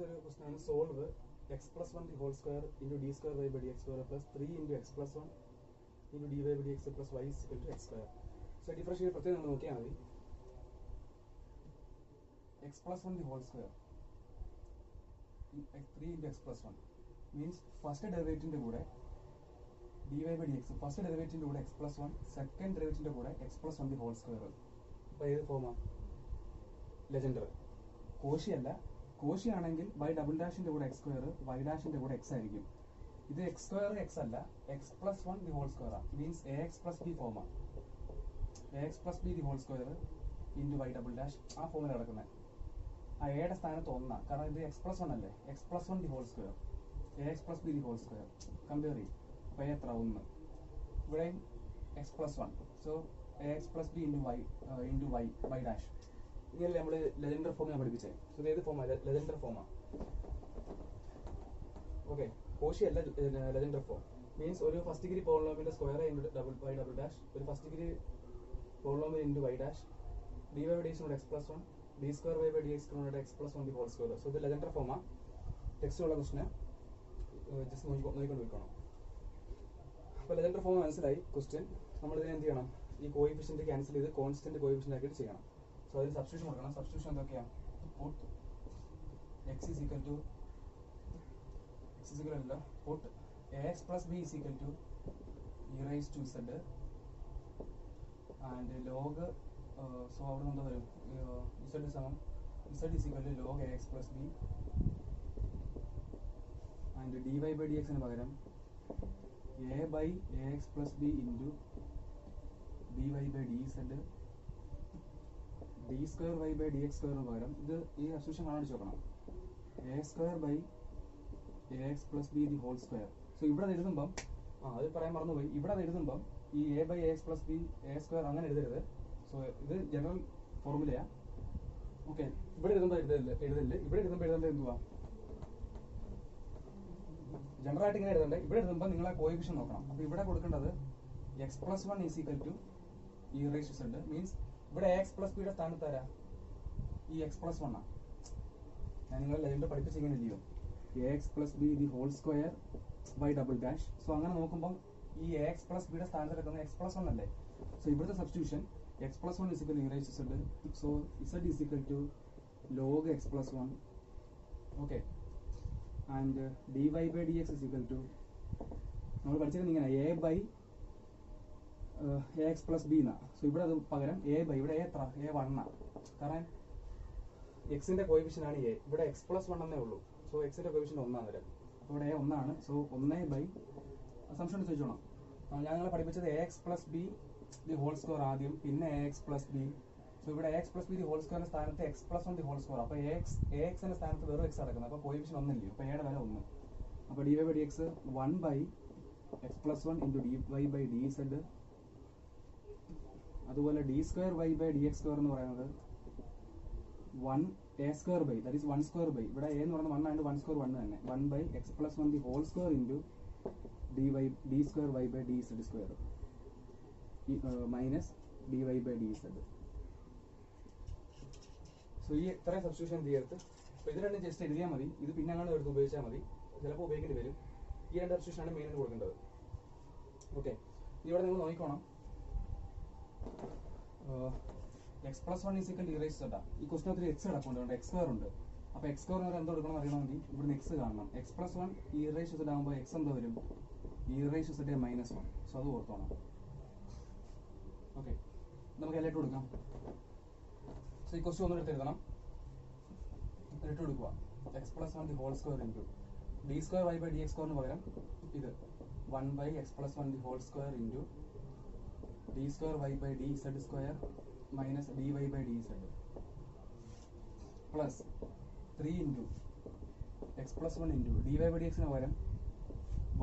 അടുത്തൊരു ക്വസ്റ്റൻ ആണ് solve x plus 1 the whole square into d square y by dx square plus 3 into x plus 1 into dy by dx plus y is equal to x square. So differentiate പ്രത്യേകം നമ്മൾ നോക്കിയാൽ മതി. x plus 1 the whole square 3 into x plus 1 means first derivative കൂടെ dy by dx first derivative കൂടെ x plus 1 second derivative കൂടെ x plus 1 the whole square. അപ്പോൾ ഏത് ഫോമാ? ലെജൻഡർ. കോഷി അല്ല. കോഷി ആണെങ്കിൽ ബൈ ഡബിൾ ഡാഷിന്റെ കൂടെ എക്സ് സ്ക്വയർ, വൈ ഡാഷിന്റെ കൂടെ എക്സ് ആയിരിക്കും. ഇത് എക്സ് സ്ക്വയർ എക്സ് അല്ല, x plus 1 the whole square ആണ്. Means a x plus b ഫോമാണ്. A x plus b the whole square into y double dash ആ ഫോമിൽ കിടക്കുന്നത്. ആ എയുടെ സ്ഥാനത്ത് ഒന്നാണ്, കാരണം ഇത് എക്സ് പ്ലസ് 1 അല്ലേ. X plus 1 the whole square, a x plus b the whole square compare ചെയ്യും. അപ്പോൾ എ എത്ര? 1. ഇവിടെയും x plus 1, so a x plus b into y dash. ഇങ്ങനെയല്ലേ നമ്മൾ ലെജൻഡർ ഫോം ഞാൻ പഠിപ്പിച്ചത്. സോ ഇത് ഏത് ഫോമാണ്? ലെജൻഡർ ഫോമാണ്. ഓക്കെ, കോഷി അല്ല ലെജൻഡർ ഫോം. മീൻസ് ഒരു ഫസ്റ്റ് ഡിഗ്രി പോളിനോമിയലിന്റെ square into y double dash, ഒരു first degree polynomial into y dash, d y by d x plus 1, d square y by d x x plus 1 the whole square. So ഇത് Legendre ഫോമാണ്. Text ഉള്ള ക്വസ്റ്റിന് just നോക്കിക്കൊണ്ട് വെക്കണം. അപ്പോൾ legender form മനസ്സിലായി question. നമ്മളിതിനെ എന്ത് ചെയ്യണം? ഈ കോയിഫിഷ്യന്റ് ക്യാൻസൽ ചെയ്ത് കോൺസ്റ്റന്റ് കോയിഫിഷ്യന്റ് ആക്കിയിട്ട് ചെയ്യണം. സോ അതിൽ സബ്സ്റ്റിറ്റ്യൂഷൻ കൊടുക്കണം. സബ്സ്റ്റിറ്റ്യൂഷൻ എന്തൊക്കെയാണ്? Puttu x is equal to put ax plus b is equal to e raised to z and log so അവിടെ നിന്ന് വരും z സമം z is equal to log ax plus b and dy by dx ന് പകരം a by ax plus b into dy by dz d square y by dx square ന് പകരം ഇത് ഈ സബ്സ്റ്റിറ്റ്യൂഷൻ കാണിച്ചു നോക്കണം. a square by ax plus b the whole square. So ഇവിടെ എഴുതുമ്പം അത് പറയാൻ മറന്നുപോയി. ഇവിടെ എഴുതുമ്പം ഈ a by ax plus b a square അങ്ങനെ എഴുതരുത്. സോ ഇത് ജനറൽ ഫോർമുലയാണ്. ഓക്കെ, ഇവിടെ എഴുതുമ്പോൾ എഴുതല്ലേ. ഇവിടെ എഴുതുമ്പോൾ എഴുതേണ്ടത് എന്തുവാ? ജനറൽ ആയിട്ട് ഇങ്ങനെ എഴുതണ്ടേ. ഇവിടെ എഴുതുമ്പോൾ നിങ്ങൾ ആ കോയിഫിഷ്യൻ നോക്കണം. അപ്പോൾ ഇവിടെ കൊടുക്കേണ്ടത് x plus 1 is equal to e raised to z. Means ഇവിടെ എക്സ് പ്ലസ് ബിയുടെ സ്ഥാനത്ത് തരാം ഈ എക്സ് പ്ലസ് 1 ആണ്. ഞാൻ നിങ്ങൾ ലെജൻഡർ പഠിപ്പിച്ചിങ്ങനെ ഇല്ലയോ? A x plus b the whole square by double dash. So അങ്ങനെ നോക്കുമ്പോൾ ഈ എ എക്സ് പ്ലസ് ബിയുടെ സ്ഥാനത്ത് എടുക്കുന്നത് എക്സ് പ്ലസ് 1 അല്ലേ. സോ ഇവിടുത്തെ substitution x plus 1 is equal e raise to z. So z is equal to log x plus 1. Okay, and d y by d x is equal to നമ്മൾ പഠിച്ചിരുന്നത് ഇങ്ങനെ a by a x plus b എന്നാ. So ഇവിടെ അത് പകരം a by, ഇവിടെ a എത്ര? A 1 ആണ്. കാരണം എക്സിന്റെ കോയിഫിഷ്യൻ ആണ് എ. ഇവിടെ എക്സ് പ്ലസ് 1 എന്നേ ഉള്ളൂ. സോ എക്സിന്റെ കോയിഫിഷ്യൻ 1 ആണ് വരാം. അപ്പോൾ ഇവിടെ എ 1 ആണ്. സോ 1 ബൈ അസംഷൻ ചോദിച്ചോണം. ഞാൻ നിങ്ങളെ പഠിപ്പിച്ചത് a x plus b the whole square ആദ്യം, പിന്നെ a x plus b. So ഇവിടെ a x plus b the whole സ്ക്വയറിന്റെ സ്ഥാനത്ത് x plus 1 the whole square. അപ്പോൾ എ എക്സിന്റെ സ്ഥാനത്ത് വെറും എക്സ് നടക്കുന്നത്. അപ്പോൾ കോയിഫിഷ്യൻ 1 ഇല്ലയോ? അപ്പോൾ എയുടെ വില 1. അപ്പോൾ d y by d x 1 by x plus 1 into d y by d z. അതുപോലെ d square y by d x square എന്ന് പറയുന്നത് 1 a square by that is 1 square by, ഇവിടെ എ എന്ന് പറയുന്നത് 1 ആയതുകൊണ്ട് 1 സ്ക്വയർ 1 തന്നെ. 1 by x plus 1 the whole square into d square y by d z square minus d y by d Z. So ഈ ഇത്രയും substitution ചെയ്യരുത്. അപ്പോൾ ഇത് രണ്ടും ജസ്റ്റ് എഴുതിയാൽ മതി. ഇത് പിന്നെ അങ്ങനെ എടുത്ത് ഉപയോഗിച്ചാൽ മതി. ചിലപ്പോൾ ഉപയോഗിക്കേണ്ടി വരും. ഈ രണ്ട് സബ്സ്റ്റിറ്റ്യൂഷനാണ് മെയിനായിട്ട് കൊടുക്കേണ്ടത്. ഓക്കെ, ഇവിടെ നിങ്ങൾ നോക്കിക്കോണം. X plus 1 is equal to e raise to z. ഈ ക്വസ്റ്റിനകത്ത് എക്സ് കിടക്കുന്നുണ്ട്, എക്സ് സ്ക്വയർ ഉണ്ട്. അപ്പോൾ എക്സ് സ്ക്വയർ എന്തോ എടുക്കണം അറിയണമെങ്കിൽ ഇവിടുന്ന് എക്സ് കാണണം. X plus 1 e raise to z ആകുമ്പോൾ എക്സ് എന്തോ വരും? E raise to z minus 1. So അത് ഓർത്തോണം. ഓക്കെ, നമുക്ക് എല്ലാം ഇട്ട് കൊടുക്കാം. സോ ഈ ക്വസ്റ്റ്യൻ ഒന്നും എഴുതണം. ഇട്ട് കൊടുക്കുക. X plus 1 the whole square into d square y by d x സ്ക്വയറിന് പകരം ഇത് 1 by x plus 1 the whole square into d square y by d z square minus dy by dz plus 3 into x plus 1 into dy by dx ന് പകരം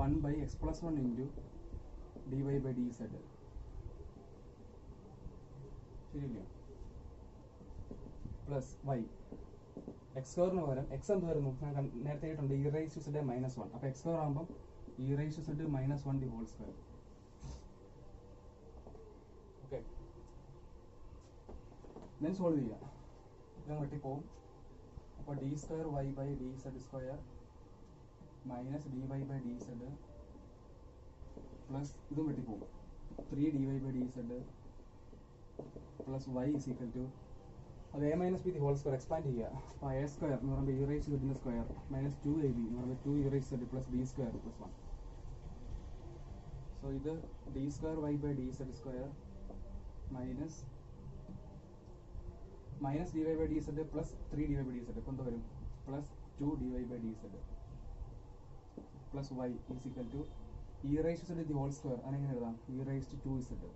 1 by x plus 1 into dy by dz. ശരിയല്ലേ? Plus y x സ്ക്വയറിന് പകരം x എന്ത് വരുന്നു? ഞാൻ നേരത്തെ ആയിട്ടുണ്ട് e raise to z minus 1. അപ്പോൾ എക്സ് സ്ക്വയർ ആകുമ്പോൾ e raise to z minus 1 the whole square. Okay, then solve ചെയ്യാം. ഇതും വെട്ടിപ്പോവും. അപ്പോൾ d square y by d z square minus d y by d z plus ഇതും വെട്ടിപ്പോകും 3 dy by dz plus y is equal to അത് a minus B the whole square expand ചെയ്യുക. അപ്പോൾ a square എന്ന് പറയുമ്പോൾ e raise സെഡിൻ്റെ square minus 2ab എന്ന് പറയുമ്പോൾ 2 e raise z plus b square plus 1. So ഇത് d square y by d z square minus d y by d z plus 3 d y by d z ഇപ്പോൾ എന്താ വരും plus 2 d y by d z plus y is equal to e raise z the whole square അതെങ്ങനെ എഴുതാം e raise to 2 z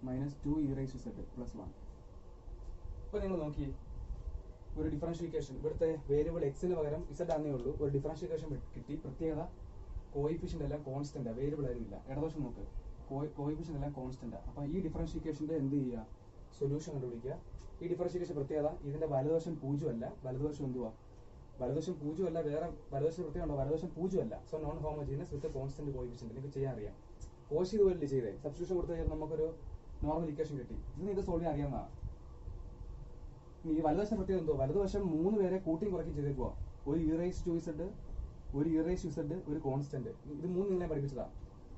minus 2 e raise z plus 1. ഇപ്പോൾ നിങ്ങൾ നോക്കി ഒരു differential ഇവിടുത്തെ വേരിയബിൾ എക്സിന് പകരം ഇസഡ് ആണെന്നേ ഉള്ളൂ. ഒരു ഡിഫറൻഷ്യൽ കിട്ടി. പ്രത്യേകത കോയിഫിഷ്യൻ്റ് എല്ലാം കോൺസ്റ്റൻ്റാണ്, വേരിയബിൾ ആയിരുന്നില്ല. ഇടദോഷം നോക്ക്, കോയിഫിഷ്യൻ്റ് എല്ലാം കോൺസ്റ്റൻ്റാണ്. അപ്പോൾ ഈ ഡിഫറൻഷ്യൽ എന്ത് ചെയ്യുക, സൊല്യൂഷൻ കണ്ടുപിടിക്കുക. ഈ ഡിഫറൻഷ്യൽ പ്രത്യേകത ഇതിൻ്റെ വലതുവശം 0 അല്ല, വലതുവശം എന്തുവാ, വലതുവശം 0 അല്ല, വേറെ വലതുവശം പ്രത്യേകം ഉണ്ടോ, വലതുവശം 0 അല്ല. സോ നോൺ ഹോമോജീനസ് വിത്ത് കോൺസ്റ്റന്റ് കോയിഫിഷ്യൻ്റ്. നിങ്ങൾക്ക് ചെയ്യാൻ അറിയാം. കോശി ഇതുപോലെ ചെയ്തേ, സബ്സ്റ്റിറ്റ്യൂഷൻ കൊടുത്തു കഴിഞ്ഞാൽ നമുക്കൊരു നോർമൽ ഇക്വേഷൻ കിട്ടി. ഇത് സോൾവ് ചെയ്യാൻ അറിയാവുന്നതാണ്. ഈ വലതുവശം പ്രത്യേകം എന്തോ, വലതുവശം 3 പേരെ കൂട്ടിയും കുറയ്ക്കും ചെയ്തേക്കുക. ഒരു ഇ റൈസ് ടു ഇസഡ്, ഒരു ഇ റൈസ് ടു ഇസഡ്, ഒരു കോൺസ്റ്റന്റ്. ഇത് 3 നിങ്ങളെ പഠിപ്പിച്ചതാണ്.